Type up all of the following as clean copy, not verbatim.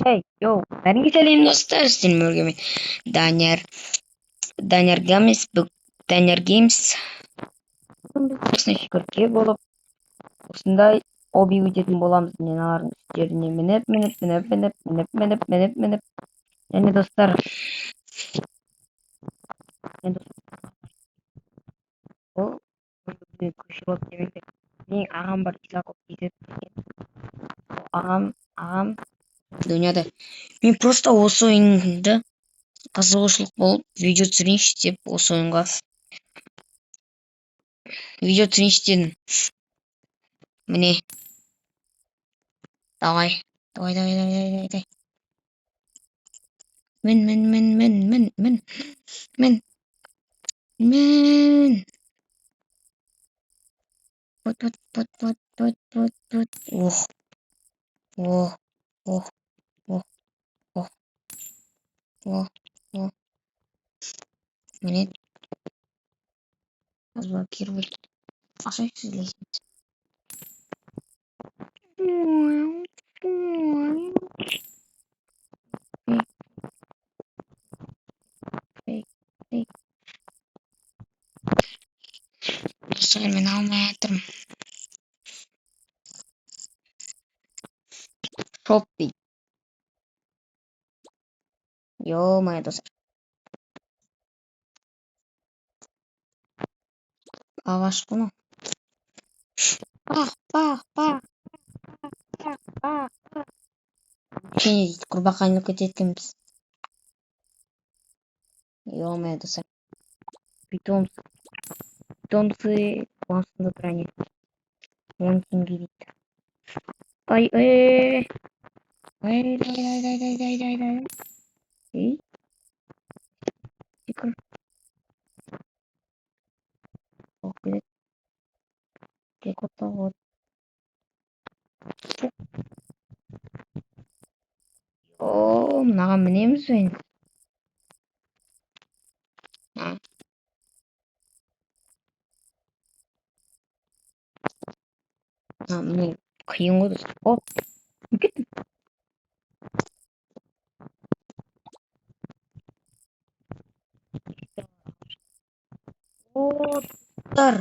Hey, yo, нарийн салим достар синмөргөм Даняр Даняр Гамс Даняр Геймс шүкүрге болуп ушундай оби үжетін боламыз. Мен алардын үсттерине минип. Және достар, ол көшүп алып демекте. Менин агам бар, Исаков деген. Агам дүйнөдө. Мен просто осы оюнда кызыгуучулук болуп видео түсүрүнчү деп осы оюнга видео түсүрүнчү дедим. Міне, давай. Мен. Вот. Ох. Міне, разблокировать. Ашай сөйлейсің. Достар, мен алмай жатырмын. Шоппи. Ё-моё, достар. Аваш bunu. Кене дейді, құрбақа айналып кетеді екенбіз. Ё-моё, достар. Питомцы басында тұр әне. 10 теңге дейді. Ай. Ей. Шикір. Ох, керек. Тек отта ғой. О, мынаған мінеміз бе? Міне қиын ғой достар. О, кеттім. О, достар.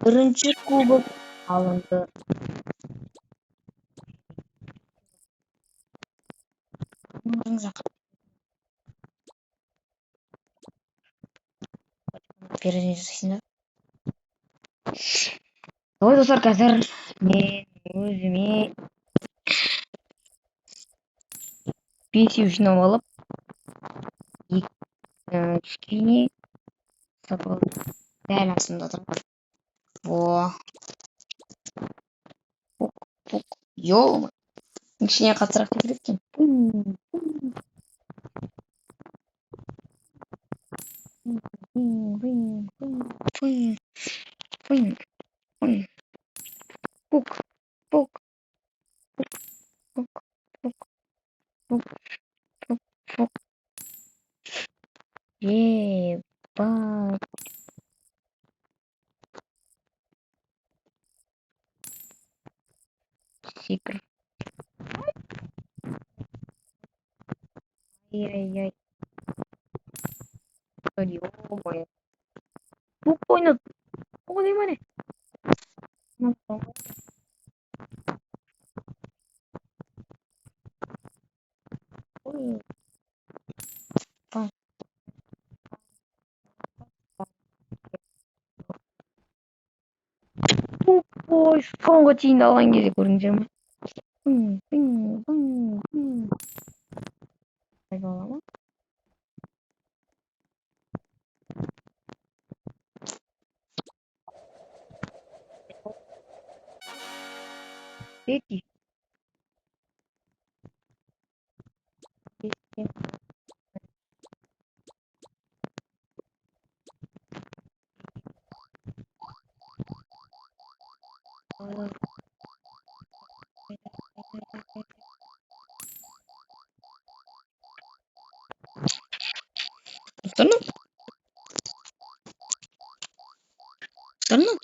Бірінші кубок алынды. Ой, достар, қазір мен өзіме пенсия жинап алып, кішкене сапалы дәл астымда тұрған. О, ё-моё, кішкене қатырақ кетеді екен. Пук. Ебать. Сикр. Ай-яй-яй. Ё-моё. Пук ойнады. О, не. Ой, соңғы тиынды алған кезде көрдіңдер ме? Қайда ма? Дети. Тұрлы?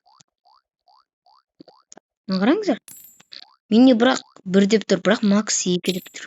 Қараңыздар. Менде бірақ 1 деп тұр, бірақ макс 2 деп тұр.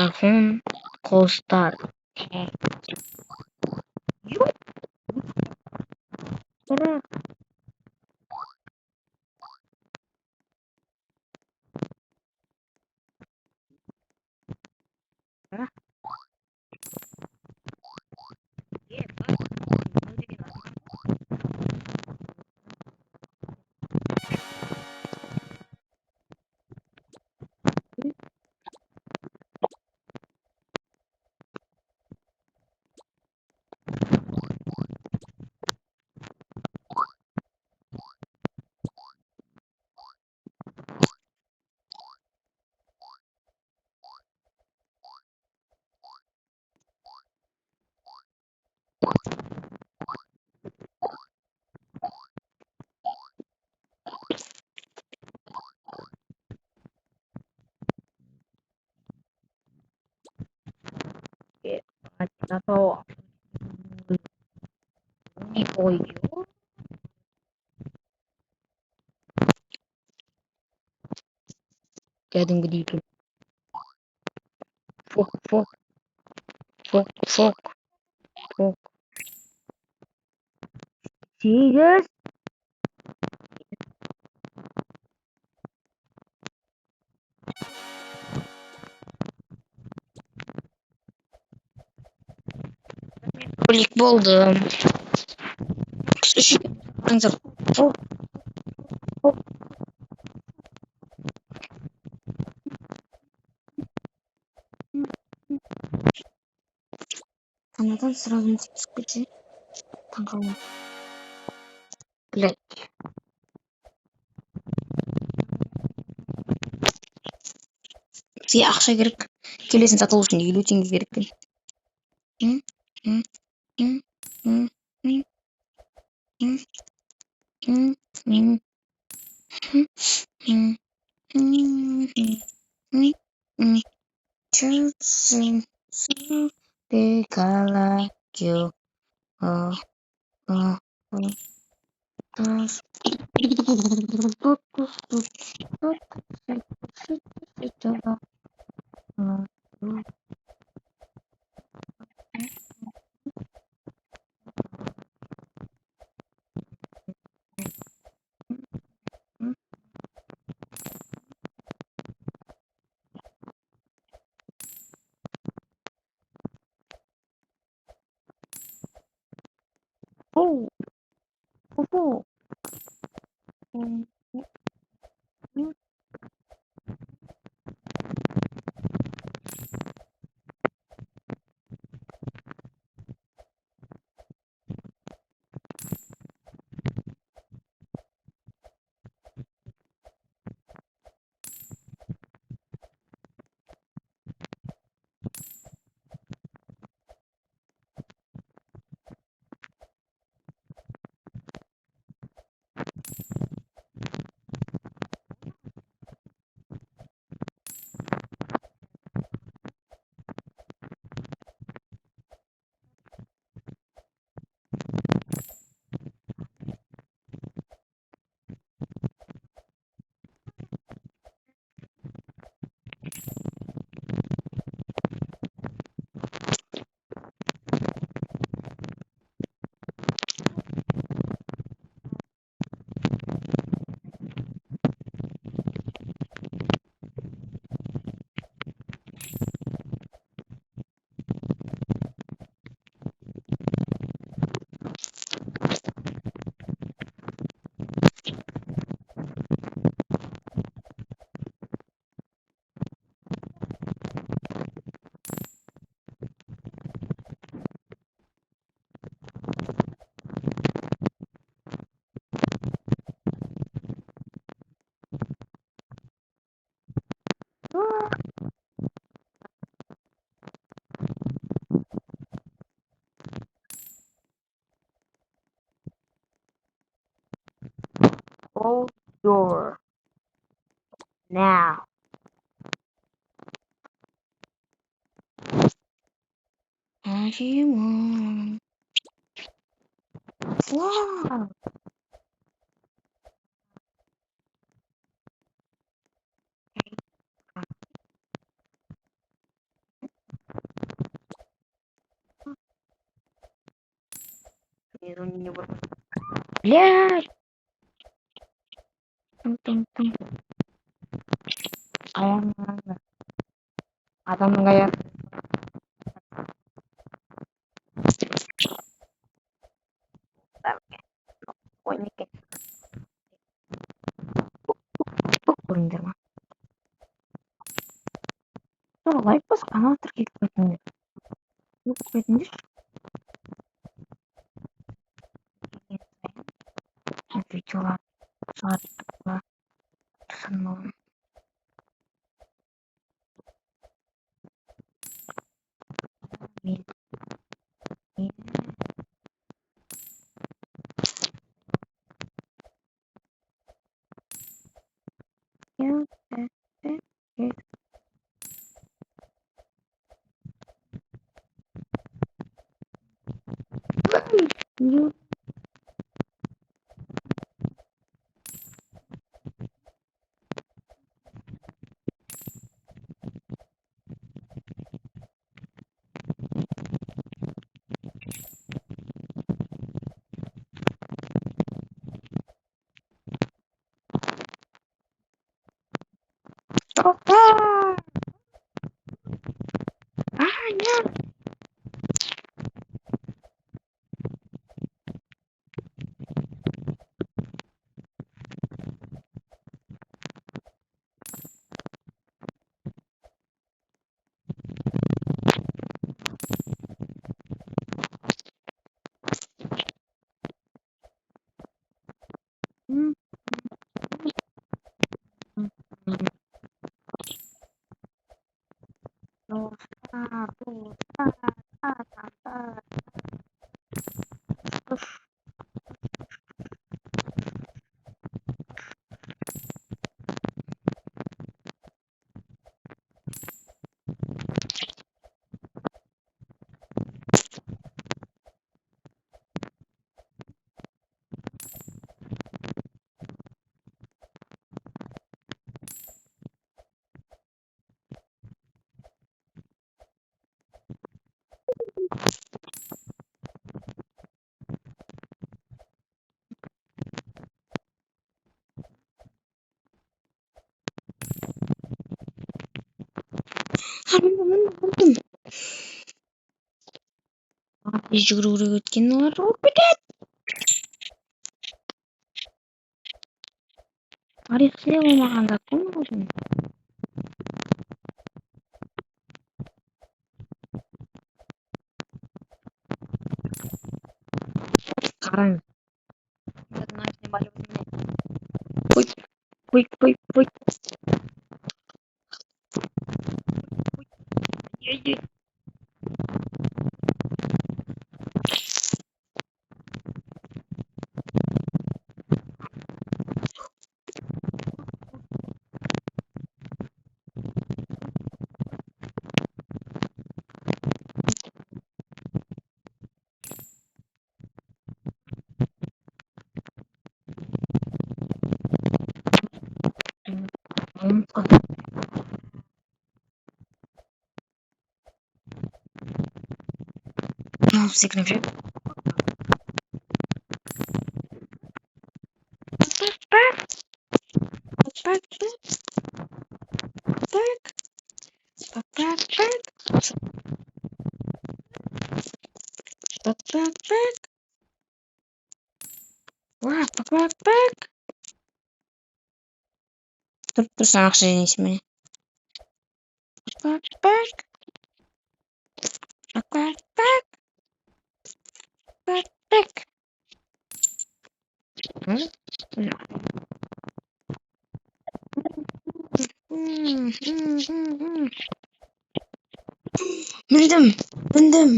Дахун Coastal. Юу? Тэрэ. Tato. Ipoyo. Kaya tunggu dito. Fok. Serious? Kulik buldum. Fok. Канадан сразу не скажи. Пожалуйста. Блядь. Сия ақша керек. Келесін сатылу үшін 50 теңге керек екен. Close door. Now. As you want. Wow. не буду. Блядь! Тум-тум-тум. Адамның аяғы. Ой, неке. Көріңдер ма? Сол лайк басқан автор келіп кетіңдер. Өкіп кетіңдер. Видеолар сағаттыққа тұсынмауын. Мен you нет. Жүгіру өткен олар болып кетеді. Тарихшылы болмағанда кім болсын? Қараңыз. Пой. Секіріп жүр. Тұрсаң ақша жинайсың міне. Міндім.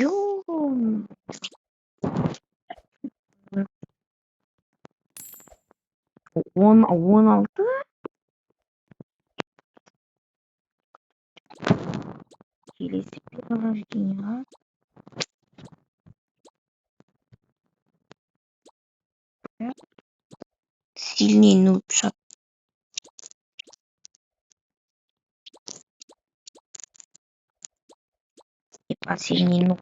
Юм. 16. Келесі приложение. Сильный нубшат. Типа сильный нуб.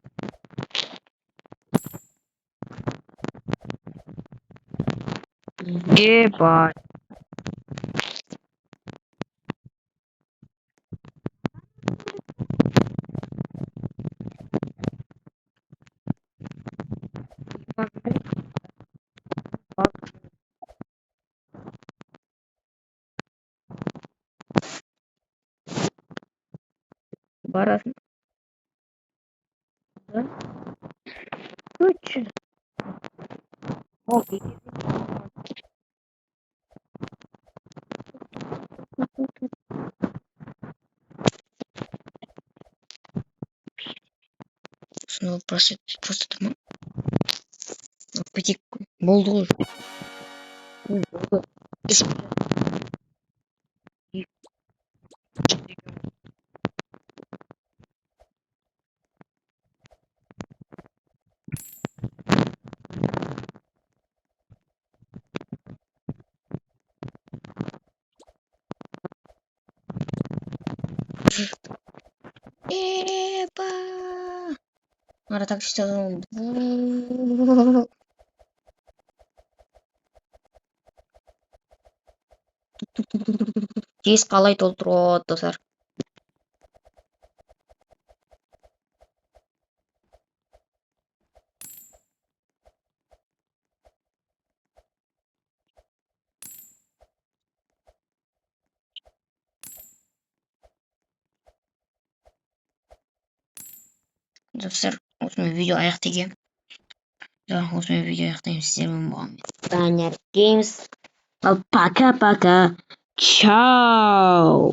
Бай. Барасың. Күч. О, снова просто там. Пойти болду. Эпа. Надо так что. Тез қалай толтырады достар. Достар, осымен видео аяқтайын. Осымен видео аяқтаймын. Сіздермен болған Данияр Геймс. Ал пока-пока. Чао.